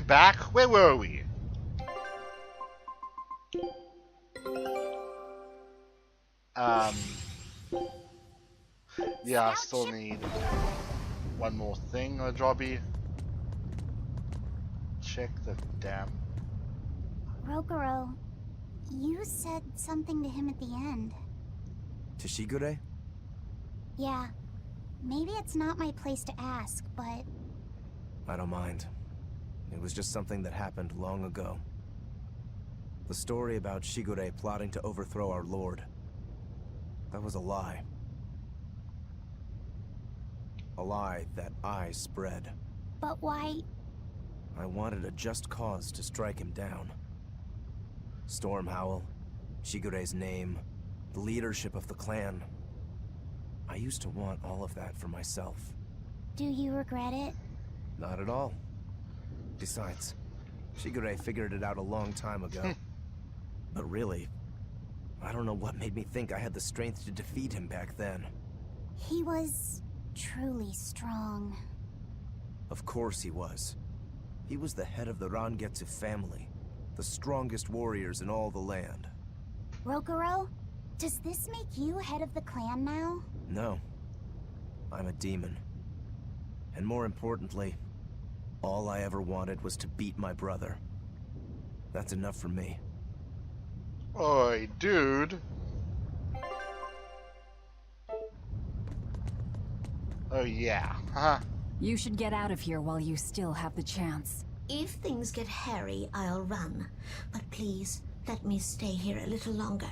back? Where were we? Yeah, I still need one more thing on jobby. Check the damn. Rogoro, you said something to him at the end. To Shigure? Yeah. Maybe it's not my place to ask, but... I don't mind. It was just something that happened long ago. The story about Shigure plotting to overthrow our lord. That was a lie. A lie that I spread. But why... I wanted a just cause to strike him down. Storm Howl, Shigure's name, the leadership of the clan. I used to want all of that for myself. Do you regret it? Not at all. Besides, Shigure figured it out a long time ago. But really, I don't know what made me think I had the strength to defeat him back then. He was... truly strong. Of course he was. He was the head of the Rangetsu family, the strongest warriors in all the land. Rogoro, does this make you head of the clan now? No. I'm a demon. And more importantly, all I ever wanted was to beat my brother. That's enough for me. Oi, dude. Oh yeah, haha. You should get out of here while you still have the chance. If things get hairy, I'll run. But please, let me stay here a little longer.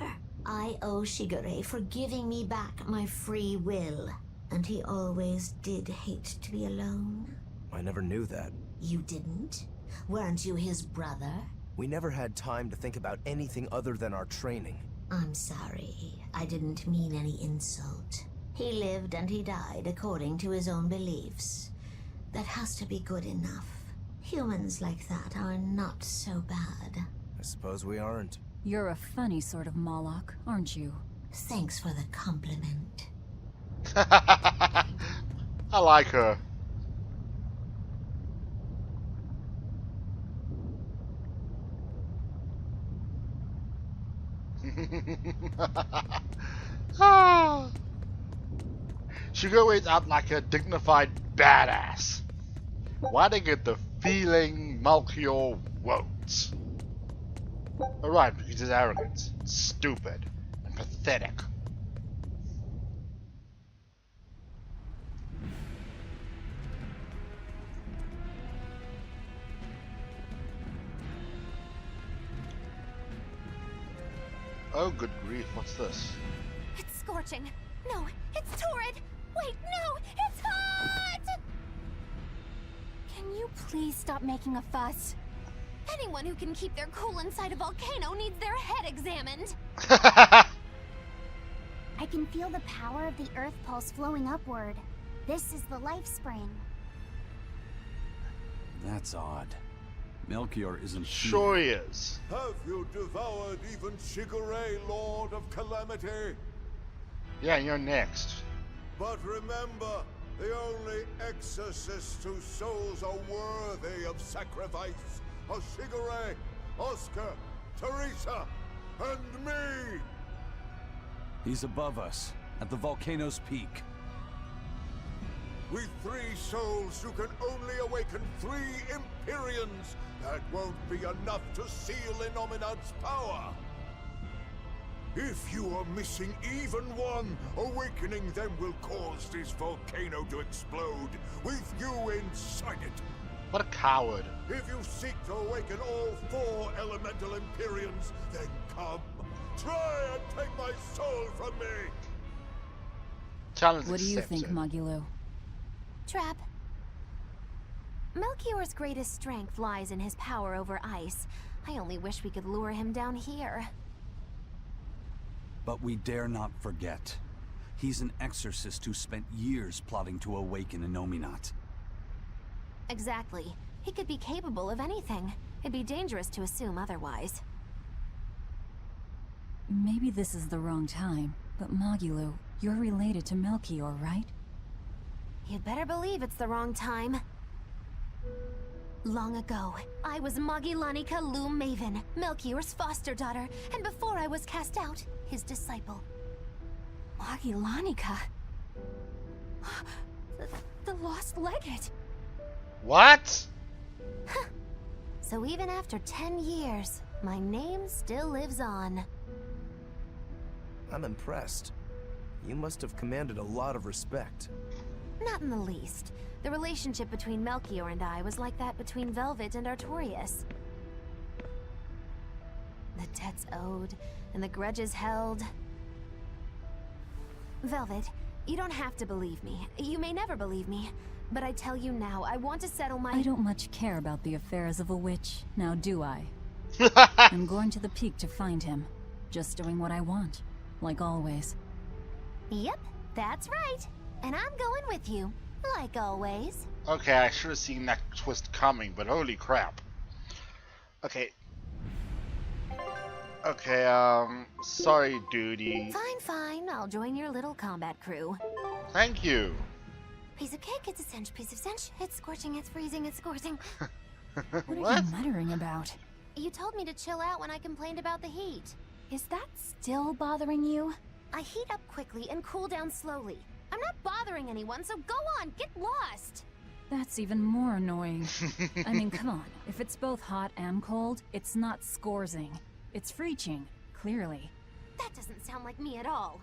I owe Shigure for giving me back my free will. And he always did hate to be alone. I never knew that. You didn't? Weren't you his brother? We never had time to think about anything other than our training. I'm sorry. I didn't mean any insult. He lived and he died according to his own beliefs. That has to be good enough. Humans like that are not so bad. I suppose we aren't. You're a funny sort of Moloch, aren't you? Thanks for the compliment. I like her. Ah. She goes out like a dignified badass. Why they get the feeling Melchior won't? Alright, because he's arrogant, stupid, and pathetic. Oh, good grief, what's this? It's scorching. No, it's torrid. Wait, no, it's hot! Can you please stop making a fuss? Anyone who can keep their cool inside a volcano needs their head examined. I can feel the power of the earth pulse flowing upward. This is the life spring. That's odd. Melchior isn't Sure he is. Have you devoured even Shigure, Lord of Calamity? Yeah, you're next. But remember, the only exorcists whose souls are worthy of sacrifice are Shigure, Oscar, Teresa, and me! He's above us, at the volcano's peak. With 3 souls who can only awaken 3 Empyreans, that won't be enough to seal Innominat's power! If you are missing even one, awakening them will cause this volcano to explode, with you inside it. What a coward. If you seek to awaken all 4 elemental Empyreans, then come. Try and take my soul from me! Challenge What do you think, accepted. Magilo? Trap. Melchior's greatest strength lies in his power over ice. I only wish we could lure him down here. But we dare not forget. He's an exorcist who spent years plotting to awaken Innominat. Exactly. He could be capable of anything. It'd be dangerous to assume otherwise. Maybe this is the wrong time, but Magilo, you're related to Melchior, right? You'd better believe it's the wrong time. Long ago, I was Magilanica Loom Maven, Melchior's foster daughter, and before I was cast out, his disciple. Magilanica? The lost legate. What? So even after 10 years, my name still lives on. I'm impressed. You must have commanded a lot of respect. Not in the least. The relationship between Melchior and I was like that between Velvet and Artorias. The debts owed, and the grudges held. Velvet, you don't have to believe me. You may never believe me. But I tell you now, I want to settle my— I don't much care about the affairs of a witch, now do I? I'm going to the peak to find him. Just doing what I want, like always. Yep, that's right. And I'm going with you, like always. Okay, I should have seen that twist coming, but holy crap. Okay. Okay, sorry, duty. Fine, I'll join your little combat crew. Thank you. Piece of cake, it's a cinch, piece of cinch. It's scorching, it's freezing, it's scorching. What are you muttering about? You told me to chill out when I complained about the heat. Is that still bothering you? I heat up quickly and cool down slowly. I'm not bothering anyone, so go on, get lost. That's even more annoying. I mean, come on. If it's both hot and cold, it's not scorzing. It's freeching, clearly. That doesn't sound like me at all.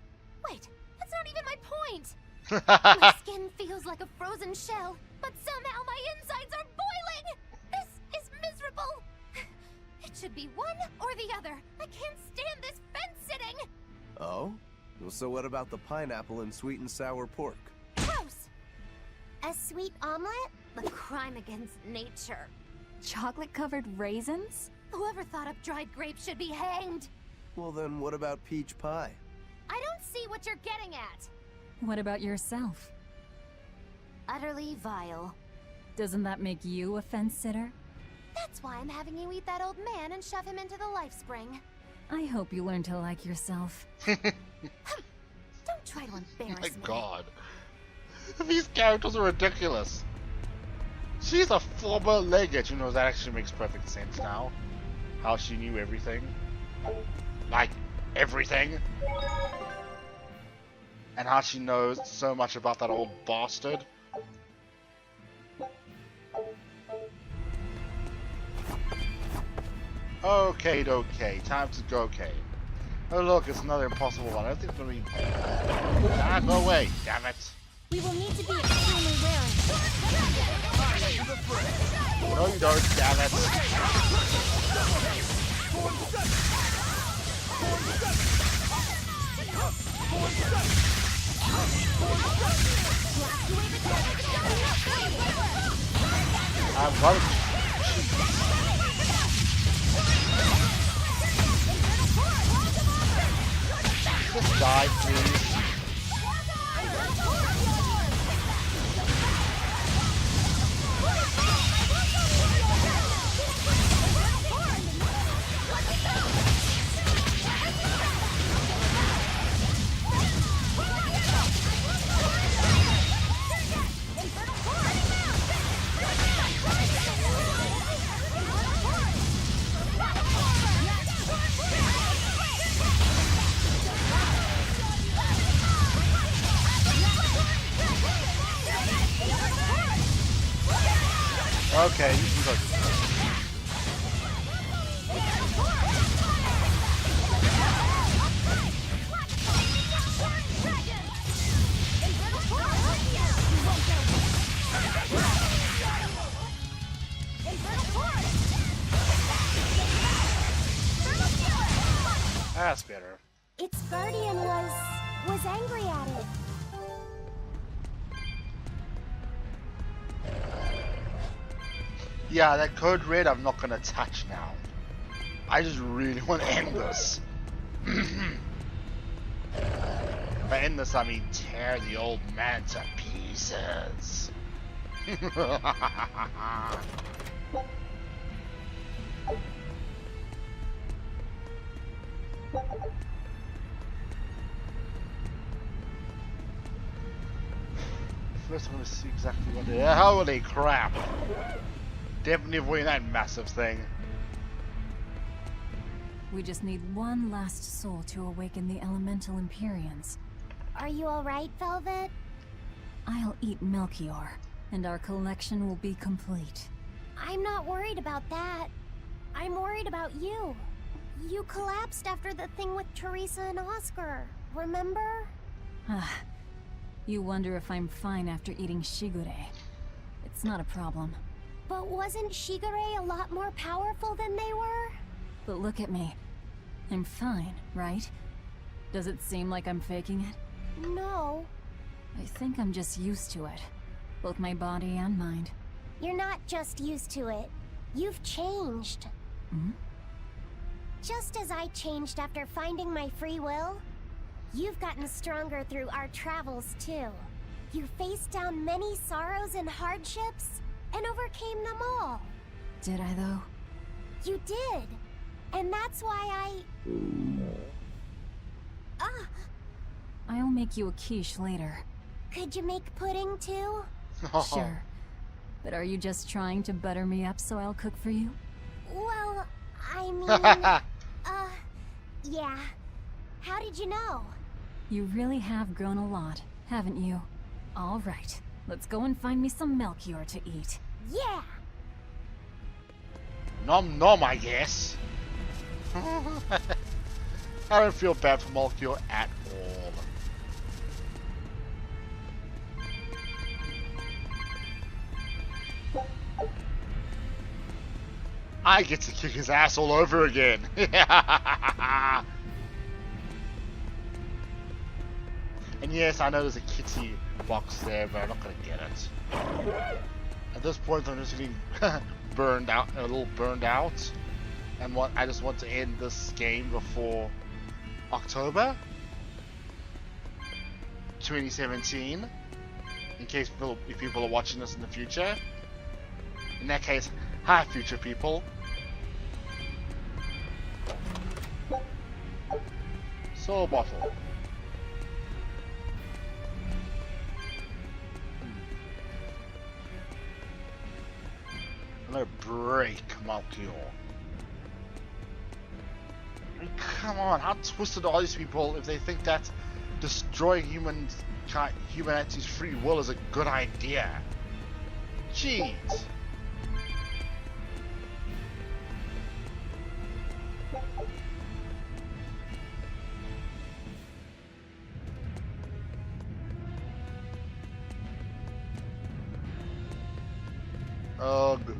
Wait, that's not even my point. My skin feels like a frozen shell, but somehow my insides are boiling! This is miserable! It should be one or the other. I can't stand this fence-sitting! Oh? Well, so what about the pineapple and sweet and sour pork? Gross! A sweet omelet? A crime against nature. Chocolate-covered raisins? Whoever thought up dried grapes should be hanged! Well then, what about peach pie? I don't see what you're getting at! What about yourself? Utterly vile. Doesn't that make you a fence-sitter? That's why I'm having you eat that old man and shove him into the life spring. I hope you learn to like yourself. Don't try to embarrass My me. god. These characters are ridiculous. She's a former legate. You know, that actually makes perfect sense now. How she knew everything. Like, everything. And how she knows so much about that old bastard. Okay, time to go, okay. Oh look, it's another impossible one. I don't think it's gonna be... Ah, go away, damn it. We will need to be extremely wary. No you don't, damn it. I'm going to... Just die, please. Okay, you can go. That's better. Its guardian was angry at it. Yeah, that code red I'm not gonna touch now. I just really want to end this. By end this, I mean tear the old man to pieces. First, I want to see exactly what. Holy crap! Definitely avoiding that massive thing. We just need one last soul to awaken the elemental Empyreans. Are you alright, Velvet? I'll eat Melchior, and our collection will be complete. I'm not worried about that. I'm worried about you. You collapsed after the thing with Teresa and Oscar, remember? Ah, you wonder if I'm fine after eating Shigure. It's not a problem. But wasn't Shigure a lot more powerful than they were? But look at me. I'm fine, right? Does it seem like I'm faking it? No. I think I'm just used to it. Both my body and mind. You're not just used to it. You've changed. Hmm? Just as I changed after finding my free will, you've gotten stronger through our travels too. You faced down many sorrows and hardships, and overcame them all. Did I though? You did. And that's why I'll make you a quiche later. Could you make pudding too? Sure. But are you just trying to butter me up so I'll cook for you? Well, I mean... yeah. How did you know? You really have grown a lot, haven't you? All right, let's go and find me some Melchior to eat. Yeah! Nom nom, I guess. I don't feel bad for Melchior at all. I get to kick his ass all over again. And yes, I know there's a kitty box there, but I'm not gonna get it. At this point, I'm just getting burned out, a little burned out, and I just want to end this game before October 2017. In case if people are watching this in the future. In that case, hi, future people. Soul bottle. I'm gonna break Melchior. I mean, come on, how twisted are these people if they think that destroying humanity's free will is a good idea? Jeez. Ugh.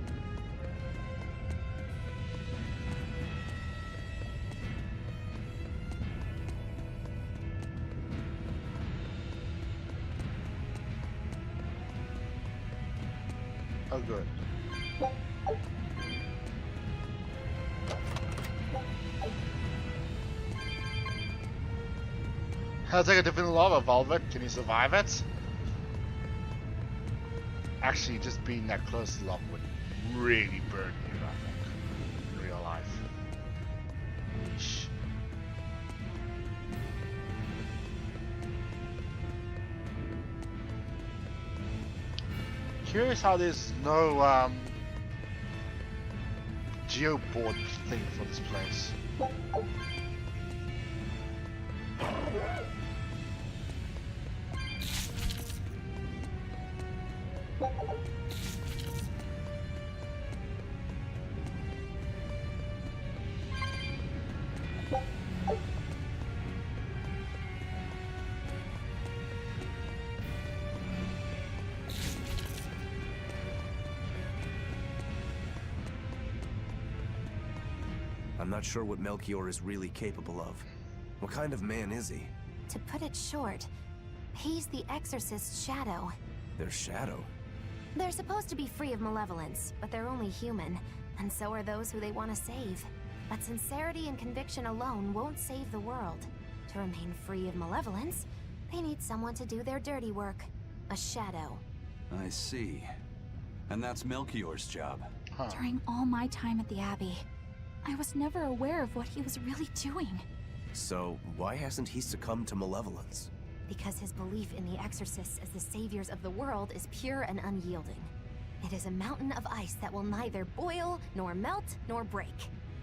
Oh, good. I'll take a different lava, Velvet. Can you survive it? Actually, just being that close to lava would really burn you, I think, in real life. Shh. Curious how there's no geoboard thing for this place. I'm not sure what Melchior is really capable of. What kind of man is he? To put it short, he's the Exorcist's shadow. Their shadow? They're supposed to be free of malevolence, but they're only human, and so are those who they want to save. But sincerity and conviction alone won't save the world. To remain free of malevolence, they need someone to do their dirty work. A shadow. I see. And that's Melchior's job. Huh. During all my time at the Abbey, I was never aware of what he was really doing. So, why hasn't he succumbed to malevolence? Because his belief in the Exorcists as the saviors of the world is pure and unyielding. It is a mountain of ice that will neither boil, nor melt, nor break.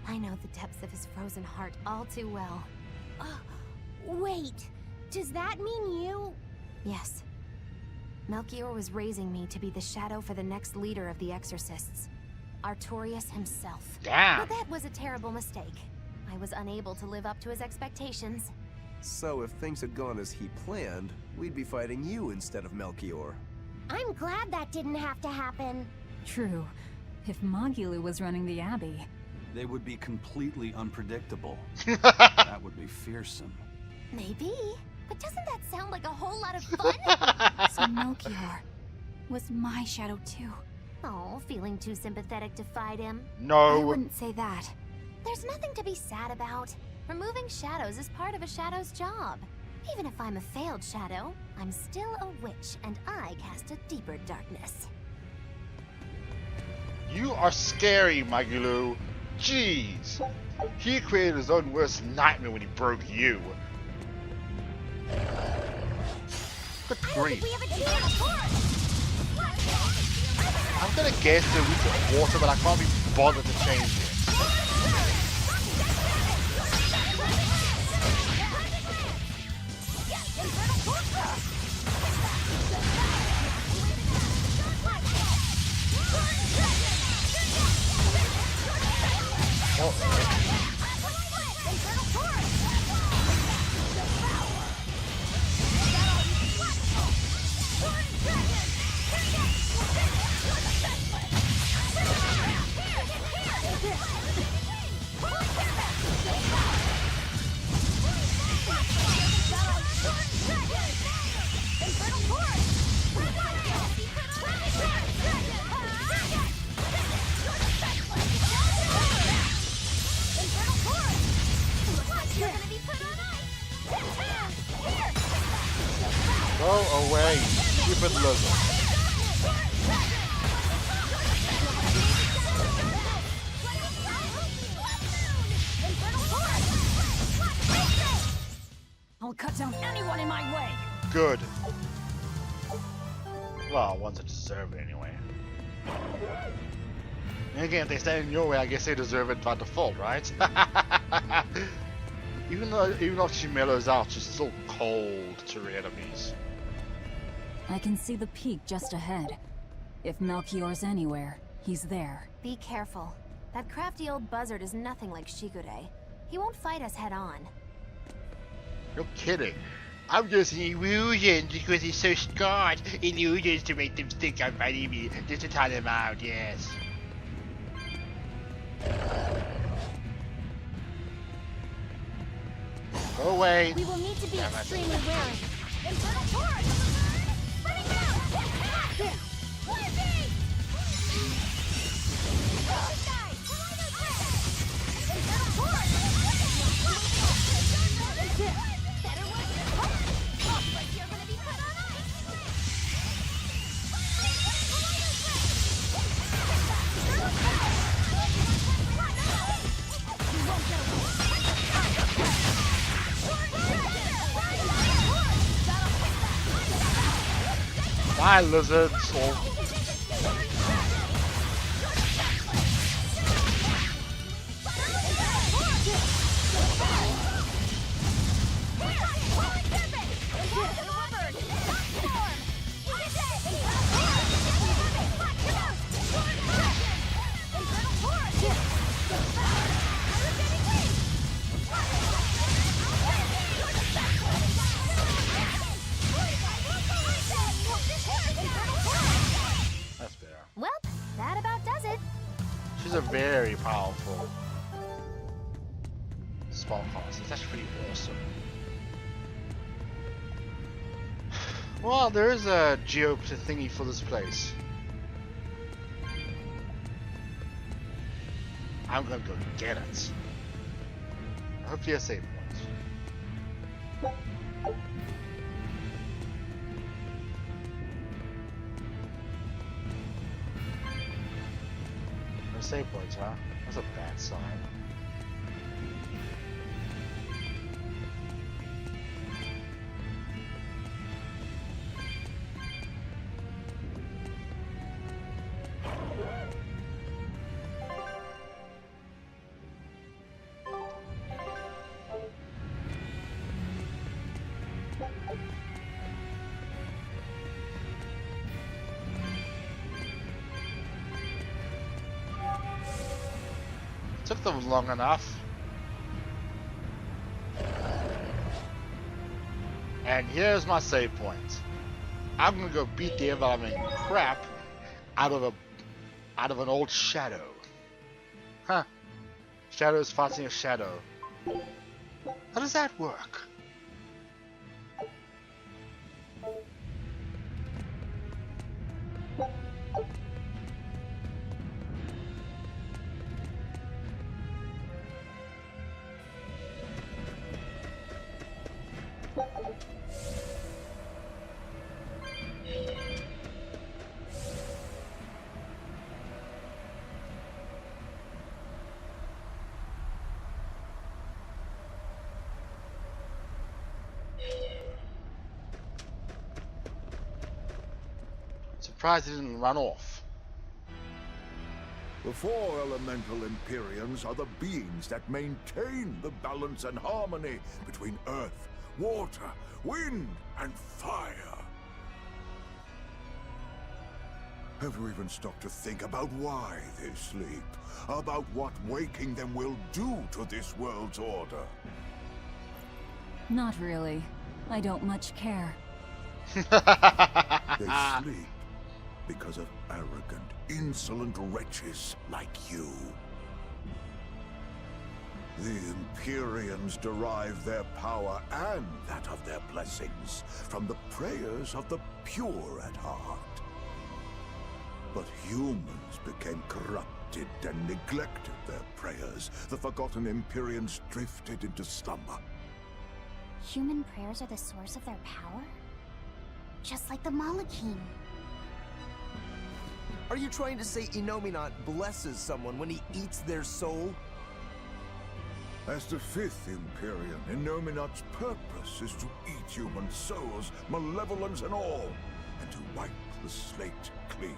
I know the depths of his frozen heart all too well. Wait, does that mean you? Yes. Melchior was raising me to be the shadow for the next leader of the Exorcists. Artorius himself. Damn. But that was a terrible mistake. I was unable to live up to his expectations. So if things had gone as he planned, we'd be fighting you instead of Melchior. I'm glad that didn't have to happen. True. If Magulu was running the Abbey. They would be completely unpredictable. That would be fearsome. Maybe. But doesn't that sound like a whole lot of fun? So Melchior was my shadow too. Oh, feeling too sympathetic to fight him? I No. wouldn't say that. There's nothing to be sad about. Removing shadows is part of a shadow's job. Even if I'm a failed shadow, I'm still a witch, and I cast a deeper darkness. You are scary, Magulu. Jeez. He created his own worst nightmare when he broke you. Good grief. We have a team! I'm gonna guess the weak at water, but I can't be bothered to change it. Go away, stupid lizard. I'll cut down anyone in my way! Good. Well, ones that deserve it anyway. And again, if they stand in your way, I guess they deserve it by default, right? even though she mellows out, she's still cold to her enemies. I can see the peak just ahead. If Melchior's anywhere, he's there. Be careful. That crafty old buzzard is nothing like Shigure. He won't fight us head on. You're kidding. I'm just an illusion because he's so scarred. Illusions to make them think I'm fighting me, just to tie them out, yes. Go away. We will need to be Damn it. extremely wary. Infernal Torch! Letting go! Flippy! Infernal Torch! Better watch your heart! Looks like you're gonna be put on ice! You won't get away! Bye, lizards. Or that's fair. Well, that about does it. She's a very powerful spellcaster. That's pretty awesome. Well, there is a geo thingy for this place. I'm gonna go get it. Hopefully a save point. No save points, huh? That's a bad sign. Took them long enough. And here's my save point. I'm gonna go beat the ever-loving crap out of an old shadow. Huh. Shadow is fighting a shadow. How does that work? Surprised he didn't run off. The four elemental Empyreans are the beings that maintain the balance and harmony between earth, water, wind, and fire. Have you even stopped to think about why they sleep? About what waking them will do to this world's order? Not really. I don't much care. They sleep because of arrogant, insolent wretches like you. The Empyreans derive their power and that of their blessings from the prayers of the pure at heart. But humans became corrupted and neglected their prayers. The forgotten Empyreans drifted into slumber. Human prayers are the source of their power? Just like the Malachim. Are you trying to say Innominat blesses someone when he eats their soul? As the fifth Empyrean, Innominat's purpose is to eat human souls, malevolence and all, and to wipe the slate clean.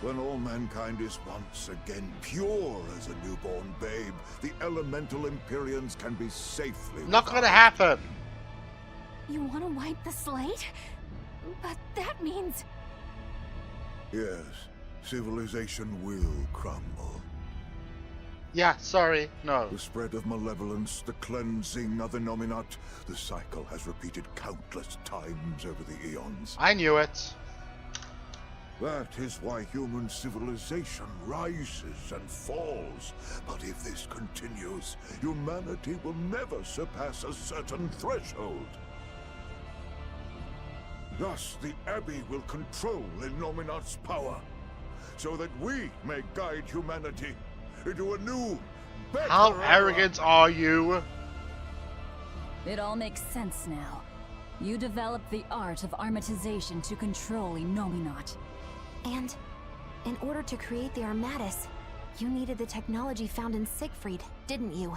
When all mankind is once again pure as a newborn babe, the elemental Empyreans can be safely Not gonna happen. You want to wipe the slate? But that means... Yes, civilization will crumble. Yeah, sorry, no. The spread of malevolence, the cleansing of the Innominat, the cycle has repeated countless times over the eons. I knew it. That is why human civilization rises and falls. But if this continues, humanity will never surpass a certain threshold. Thus, the Abbey will control Innominat's power, so that we may guide humanity into a new, better How era. arrogant are you? It all makes sense now. You developed the art of armatization to control Innominat. And in order to create the Armatus, you needed the technology found in Siegfried, didn't you?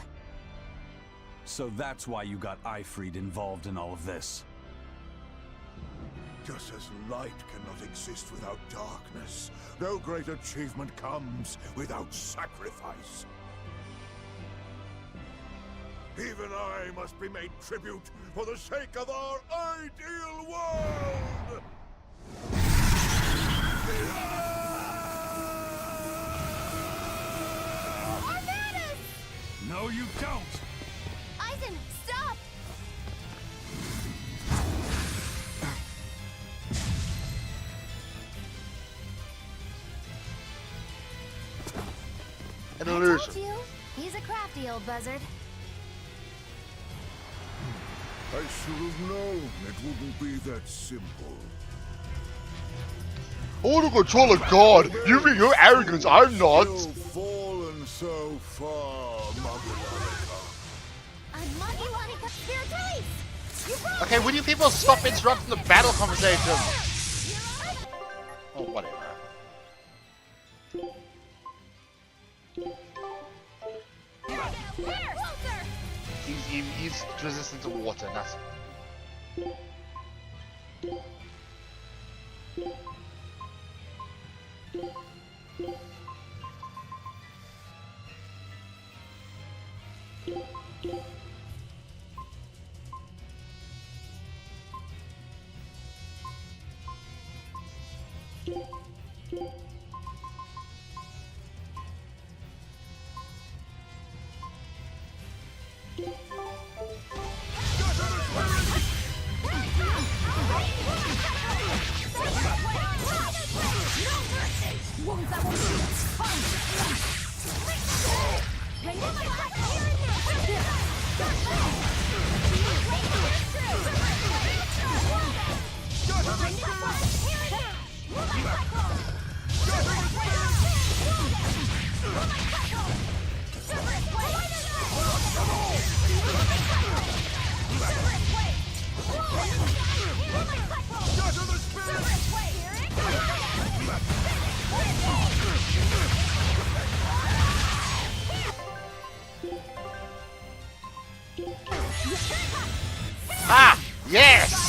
So that's why you got Ifried involved in all of this. Just as light cannot exist without darkness, no great achievement comes without sacrifice. Even I must be made tribute for the sake of our ideal world! Armatus! No, you don't! Eisen, stop! An I illusion. told you. He's a crafty old buzzard. I should have known it wouldn't be that simple. I want to control a god. You think you're arrogant, I'm not. You've fallen so far, Mother I'm Muggy Monica Spiritualis! You brought Okay, will you people stop interrupting the battle conversation? Oh, whatever. there! Closer! He's resistant to water, that's... Ah! Yes!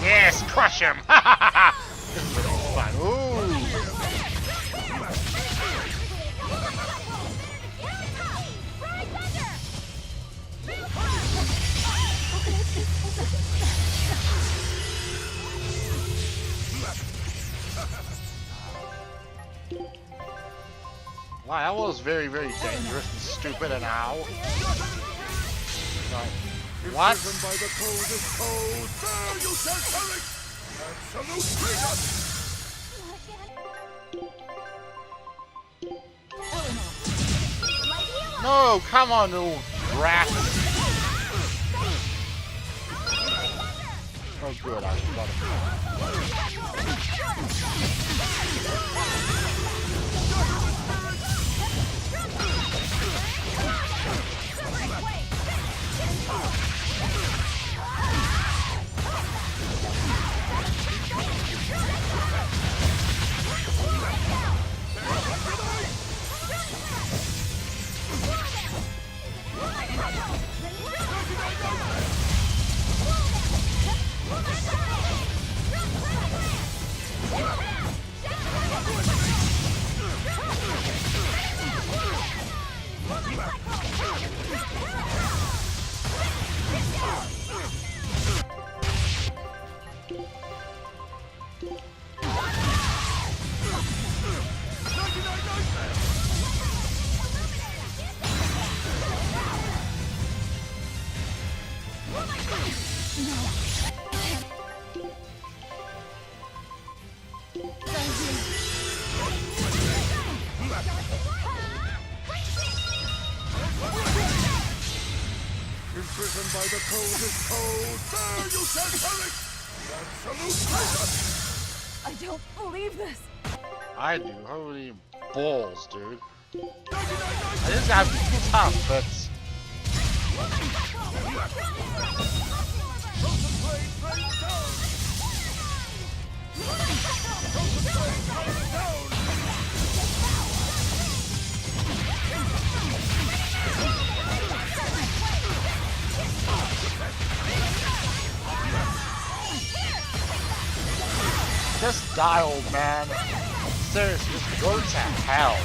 Yes, crush him! Ha ha ha ha! This is really fun. Ooh! Wow, that was very, very dangerous and stupid and ow. What? By the coldest cold, there you shall tell it! Absolute freedom! No, come on, little rat. Oh good, I forgot Imprisoned by the coldest cold, there you shall tell it! Absolute freedom! I don't believe this. I do. Holy balls, dude. I just have to be tough, but... Just die, old man. Seriously, just go to hell.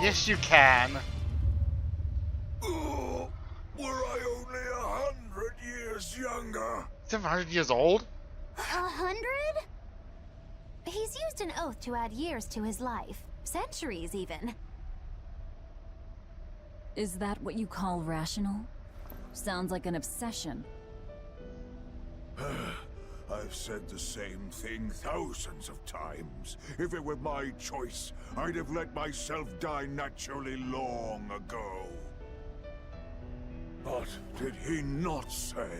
Yes, you can. Oh, were I younger. 700 years old? 100? He's used an oath to add years to his life. Centuries, even. Is that what you call rational? Sounds like an obsession. I've said the same thing thousands of times. If it were my choice, I'd have let myself die naturally long ago. But did he not say?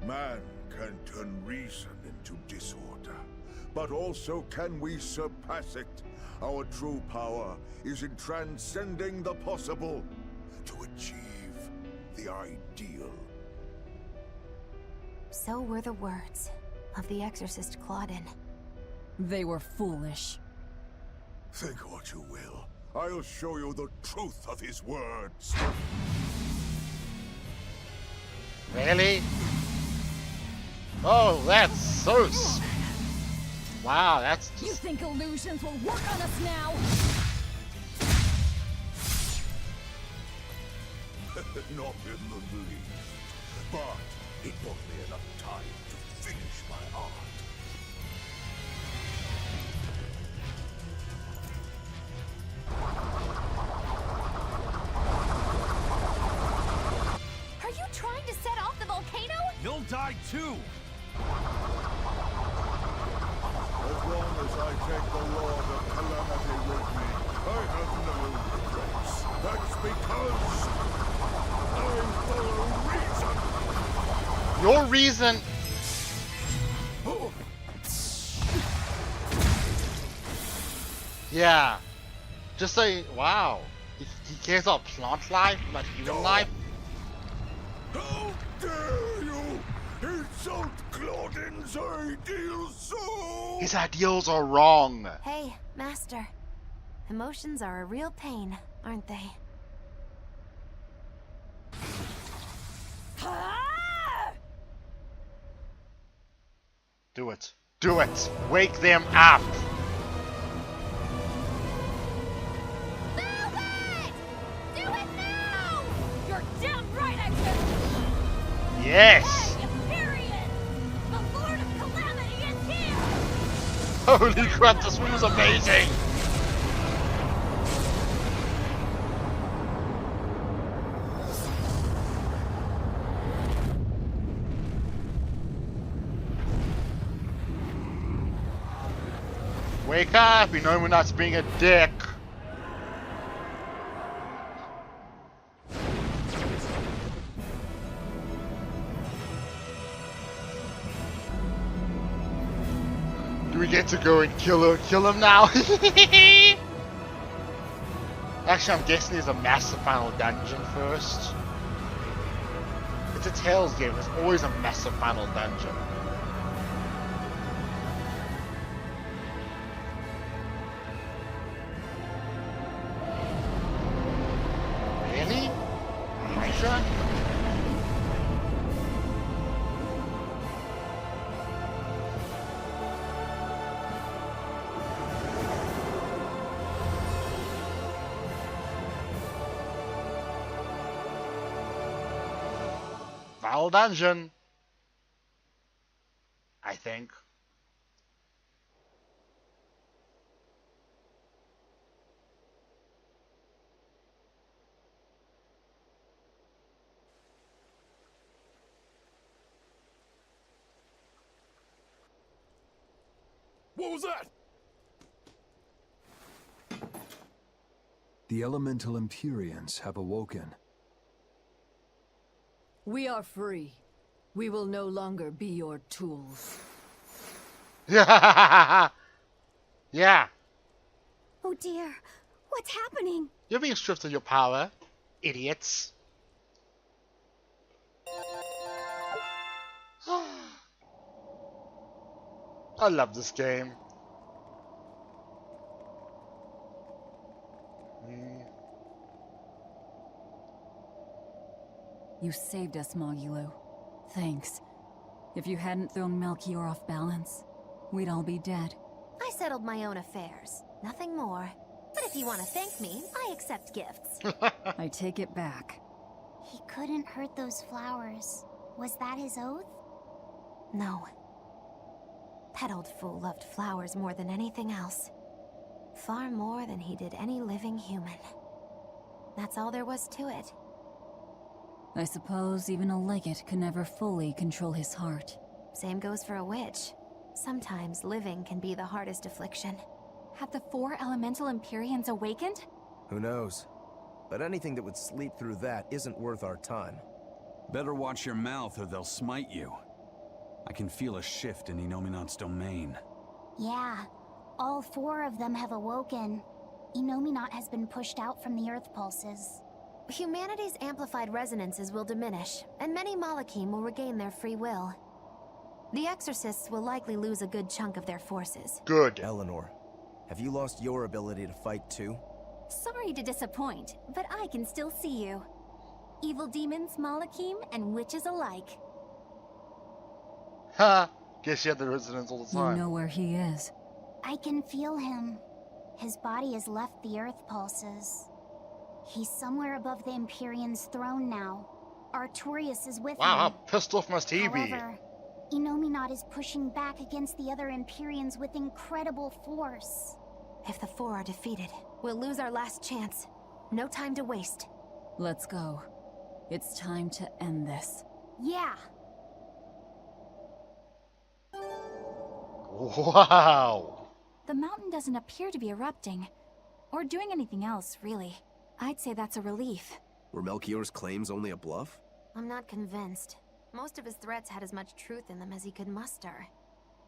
Man can turn reason into disorder, but also can we surpass it? Our true power is in transcending the possible to achieve the ideal. So were the words of the exorcist Claudin. They were foolish. Think what you will. I'll show you the truth of his words. Really? Oh, that's so... Wow, that's just... You think illusions will work on us now? Not in the least. But it bought me enough time to finish my art. Are you trying to set off the volcano? You'll die too! As long as I take the Lord of Calamity with me, I have no regrets. That's because I follow reason. Your reason... Yeah. Just say, wow. He cares about plant life, not human life. How dare you insult Claudin's ideal soul? His ideals are wrong. Hey, Master. Emotions are a real pain, aren't they? Do it. Do it. Wake them up. Move it! Do it now! You're damn right I will! Yes. Period! The Lord of Calamity is here! Holy crap, this one was amazing. Wake up, you know we're not being a dick. Do we get to go and kill him now? Actually, I'm guessing there's a massive final dungeon first. It's a Tales game, there's always a massive final dungeon. Really? Are you sure? Final dungeon. I think. What was that? The elemental Empyreans have awoken. We are free. We will no longer be your tools. Yeah. Oh dear, what's happening? You're being stripped of your power, idiots. I love this game. You saved us, Mogulu. Thanks. If you hadn't thrown Melchior off balance, we'd all be dead. I settled my own affairs. Nothing more. But if you want to thank me, I accept gifts. I take it back. He couldn't hurt those flowers. Was that his oath? No. That old fool loved flowers more than anything else. Far more than he did any living human. That's all there was to it. I suppose even a legate could never fully control his heart. Same goes for a witch. Sometimes living can be the hardest affliction. Have the 4 elemental Empyreans awakened? Who knows? But anything that would sleep through that isn't worth our time. Better watch your mouth or they'll smite you. I can feel a shift in Inominat's domain. Yeah, all 4 of them have awoken. Inominat has been pushed out from the Earth pulses. Humanity's amplified resonances will diminish, and many Malachim will regain their free will. The Exorcists will likely lose a good chunk of their forces. Good. Eleanor, have you lost your ability to fight too? Sorry to disappoint, but I can still see you. Evil demons, Malachim, and witches alike. Ha! Guess you had the resonance all the You time. know where he is. I can feel him. His body has left the Earth pulses. He's somewhere above the Empyrean's throne now. Artorias is with Wow, how him. pissed off must he be? However, Inominat is pushing back against the other Empyreans with incredible force. If the 4 are defeated, we'll lose our last chance. No time to waste. Let's go. It's time to end this. Yeah. Wow. The mountain doesn't appear to be erupting. Or doing anything else, really. I'd say that's a relief. Were Melchior's claims only a bluff? I'm not convinced. Most of his threats had as much truth in them as he could muster.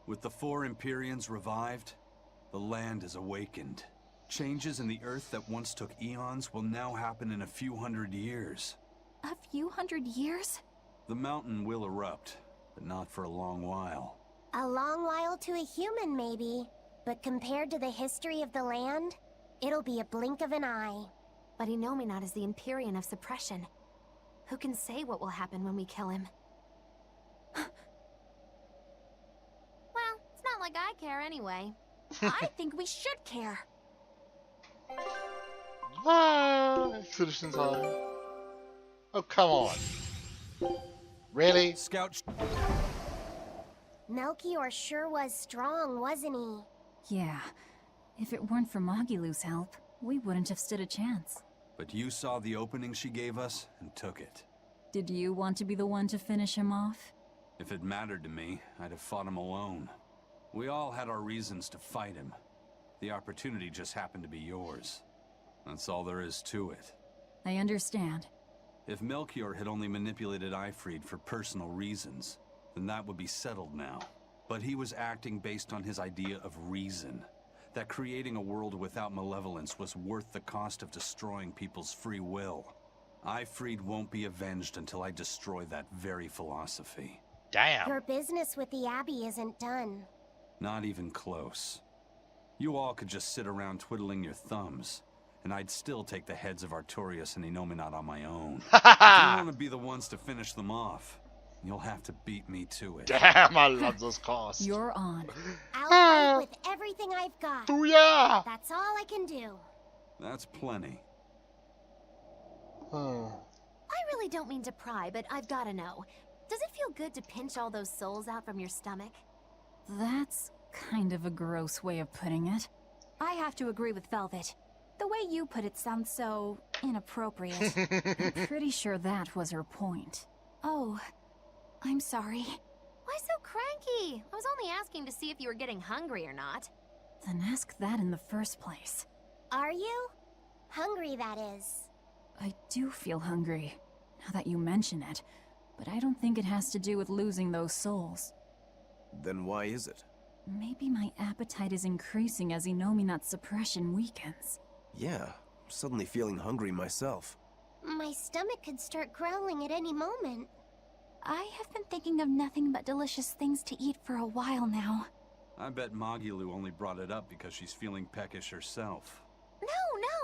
With the 4 Empyreans revived, the land is awakened. Changes in the Earth that once took eons will now happen in a few hundred years. A few hundred years? The mountain will erupt, but not for a long while. A long while to a human, maybe. But compared to the history of the land, it'll be a blink of an eye. But Inominat is the Empyrean of suppression. Who can say what will happen when we kill him? Well, it's not like I care anyway. I think we should care. Ah, finished in time. Oh, come on. Really? Scout... Melchior sure was strong, wasn't he? Yeah. If it weren't for Magilu's help, we wouldn't have stood a chance. But you saw the opening she gave us and took it. Did you want to be the one to finish him off? If it mattered to me, I'd have fought him alone. We all had our reasons to fight him. The opportunity just happened to be yours. That's all there is to it. I understand. If Melchior had only manipulated Ifrid for personal reasons, then that would be settled now. But he was acting based on his idea of reason. That creating a world without malevolence was worth the cost of destroying people's free will. Ifrid won't be avenged until I destroy that very philosophy. Damn. Your business with the Abbey isn't done. Not even close. You all could just sit around twiddling your thumbs, and I'd still take the heads of Artorias and Inominat on my own. If you want to be the ones to finish them off, you'll have to beat me to it. Damn, I love those costs. You're on. I'll fight with everything I've got. Booyah! That's all I can do. That's plenty. I really don't mean to pry, but I've gotta know. Does it feel good to pinch all those souls out from your stomach? That's kind of a gross way of putting it. I have to agree with Velvet. The way you put it sounds so inappropriate. I'm pretty sure that was her point. Oh, I'm sorry. Why so cranky? I was only asking to see if you were getting hungry or not. Then ask that in the first place. Are you? Hungry, that is. I do feel hungry, now that you mention it, but I don't think it has to do with losing those souls. Then why is it? Maybe my appetite is increasing as Inominat's suppression weakens. Yeah, I'm suddenly feeling hungry myself. My stomach could start growling at any moment. I have been thinking of nothing but delicious things to eat for a while now. I bet Magilu only brought it up because she's feeling peckish herself.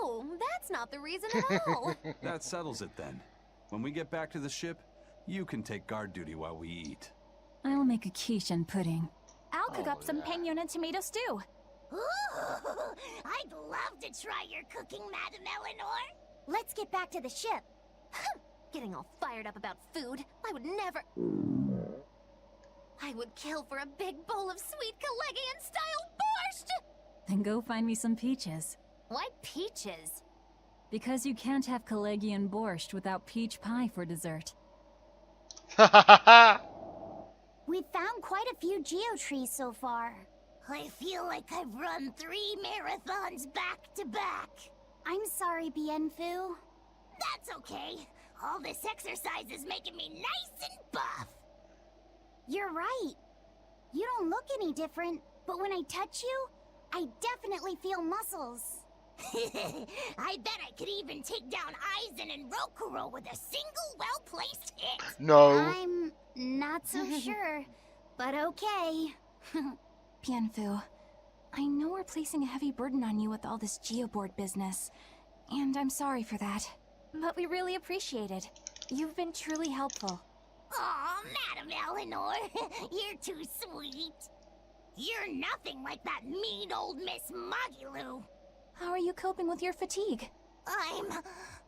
No, that's not the reason at all. That settles it then. When we get back to the ship, you can take guard duty while we eat. I'll make a quiche and pudding. I'll cook up some pinyon and tomato stew. Ooh, I'd love to try your cooking, Madame Eleanor. Let's get back to the ship. Getting all fired up about food. I would never... I would kill for a big bowl of sweet Calegian-style borscht! Then go find me some peaches. Why peaches? Because you can't have Calegian borscht without peach pie for dessert. We've found quite a few geotrees so far. I feel like I've run 3 marathons back to back. I'm sorry, Bienfu. That's okay. All this exercise is making me nice and buff. You're right. You don't look any different, but when I touch you, I definitely feel muscles. I bet I could even take down Aizen and Rokuro with a single well-placed hit. No. I'm not so sure, but okay. Bienfu, I know we're placing a heavy burden on you with all this geoboard business, and I'm sorry for that. But we really appreciate it. You've been truly helpful. Aw, Madam Eleanor, you're too sweet. You're nothing like that mean old Miss Magilu. How are you coping with your fatigue? I'm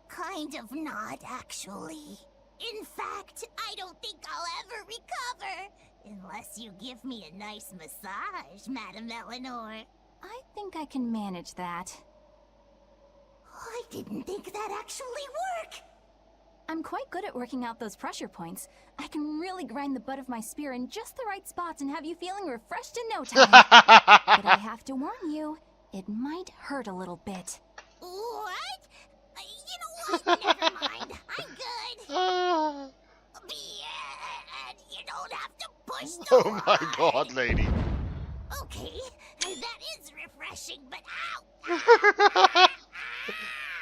kind of not, actually. In fact, I don't think I'll ever recover. Unless you give me a nice massage, Madam Eleanor. I think I can manage that. I didn't think that actually worked. I'm quite good at working out those pressure points. I can really grind the butt of my spear in just the right spots and have you feeling refreshed in no time. But I have to warn you, it might hurt a little bit. What? You know what? Never mind. I'm good. You don't have to push the Oh my line. god, lady. Okay, that is refreshing, but ow!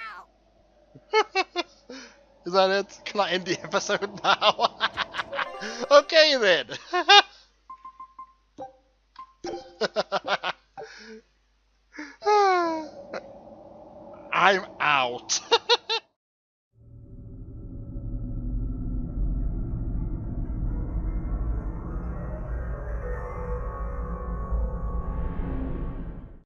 Ow! Is that it? Can I end the episode now? Okay then. I'm out.